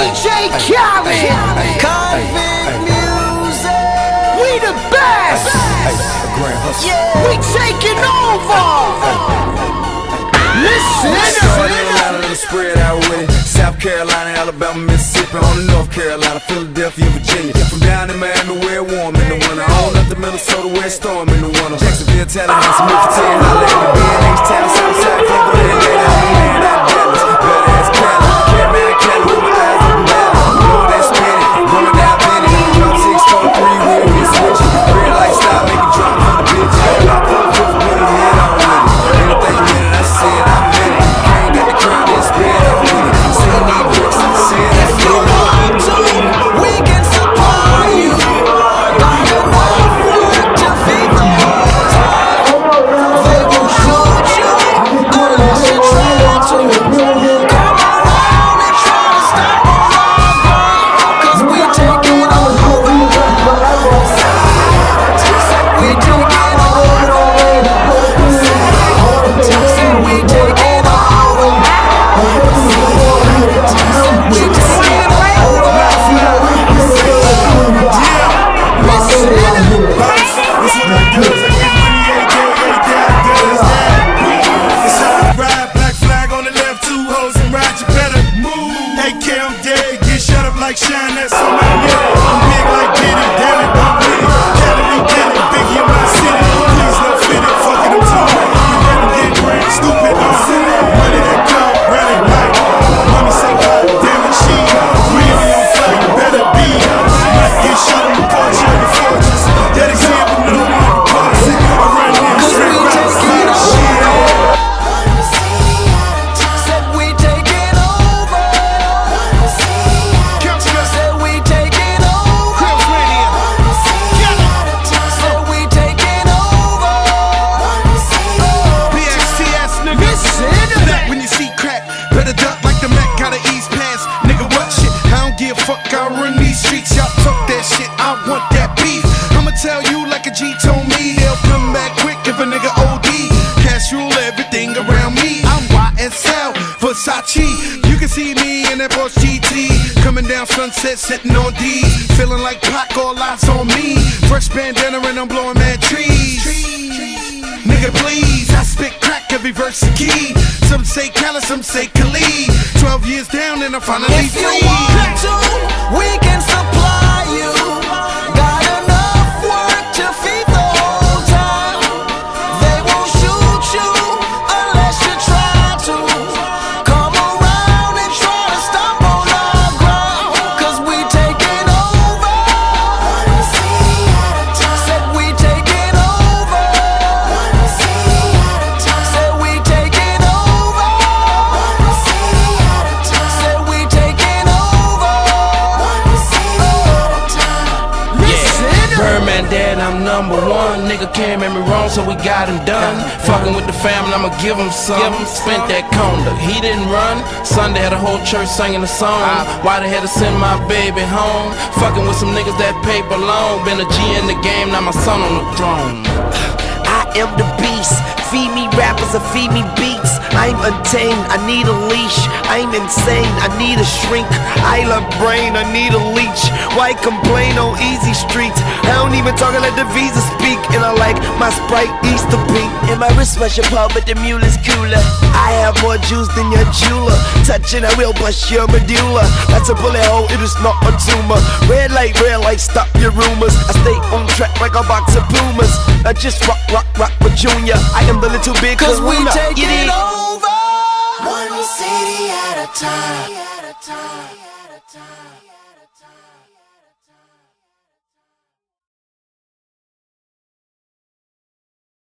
DJ Khaled, Convict Music. We the best. We taking over. Listen. Spread out with it. South Carolina, Alabama, Mississippi, on to North Carolina, Philadelphia, Virginia. From down in Miami where it's warm in the winter, on up to Minnesota where it's storm in the winter. Jacksonville, Tallahassee, Memphis, holla at me. B&H, town, Southside, Florida, Atlanta, man, out Dallas. Better ass Cali, Cameron, Cali, with my eyes up in Dallas. Know that spinning, going down Benny. Drop 643, wheel, we switch it. Red light style, make it drop for the bitch. Lock for the fifth, put it head on with it. Anything you minute, I said I meant it. Can't get the crown, then spread out with it. Say you need bricks, I said I If you want to, we can supply you. Buy enough work to feed the whole town. They will shoot you unless you try to. Come around and try to stop us all ground. 'Cause we taking over. Said we taking over. Said we taking over. Like shine, that's on my neck. I'm big like Diddy, damn it, I'm with it. Cali, we get it, Biggie in my city. Please no fit it, fucking them too late. You better get brand stupid, I'm silly. Money that come, rally night. Money so hot, damn it, she really on flight, better be. Might get shot on the porch of the fortress. That example, no one parts. I run in straight routes, lot of shit. Said we taking over. Said we taking over. Said we taking over. BXTS, nigga. Listen. That when you see crack, better duck like the Mac, gotta ease past. Nigga, what shit? I don't give a fuck, I run these streets. Y'all talk that shit, I want that beef. I'ma tell you like a G told me, they'll come back quick if a nigga OD. Cash rule everything around me. I'm YSL, Versace. You can see me in that Porsche GT. Coming down Sunset, sitting on D. Feeling like Pac, all eyes on me. Fresh bandana and I'm blowing mad trees. Nigga, please, I spit crack every verse a key. Some say Khaled, some say Khalid. 12 years down and I'm finally If you free. want to, we can supply you. Got enough work to feed the whole town. They won't shoot you unless you try to. Come around and try to stop on our ground. 'Cause we taking over. Said we taking over. Said we taking over. Said we taking over. Listen. Birdman dead, I'm number one. Nigga can't make me wrong, so we got him done. Fucking with the family, I'ma give him some. Spent that conda, he didn't run. Sunday had a whole church singing a song. Why they had to send my baby home? Fucking with some niggas that paper long. Been a G in the game, now my son on the throne. I am the beast. Feed me rappers or feed me beats. I'm untamed, I need a leash. I'm insane, I need a shrink. I love brain, I need a leech. Why complain on easy streets? I don't even talk, I let the visa speak. And I like my Sprite Easter pink. And my wristwatch your paw, but the mule is cooler. I have more juice than your jeweler. Touching, I will bust your medulla. That's a bullet hole, it is not a tumor. Red light, stop your rumors. I stay on track like a box of Pumas. I just rock with Junior. I am the little big 'Cause we Kahuna. taking Get it? over. One city at a time.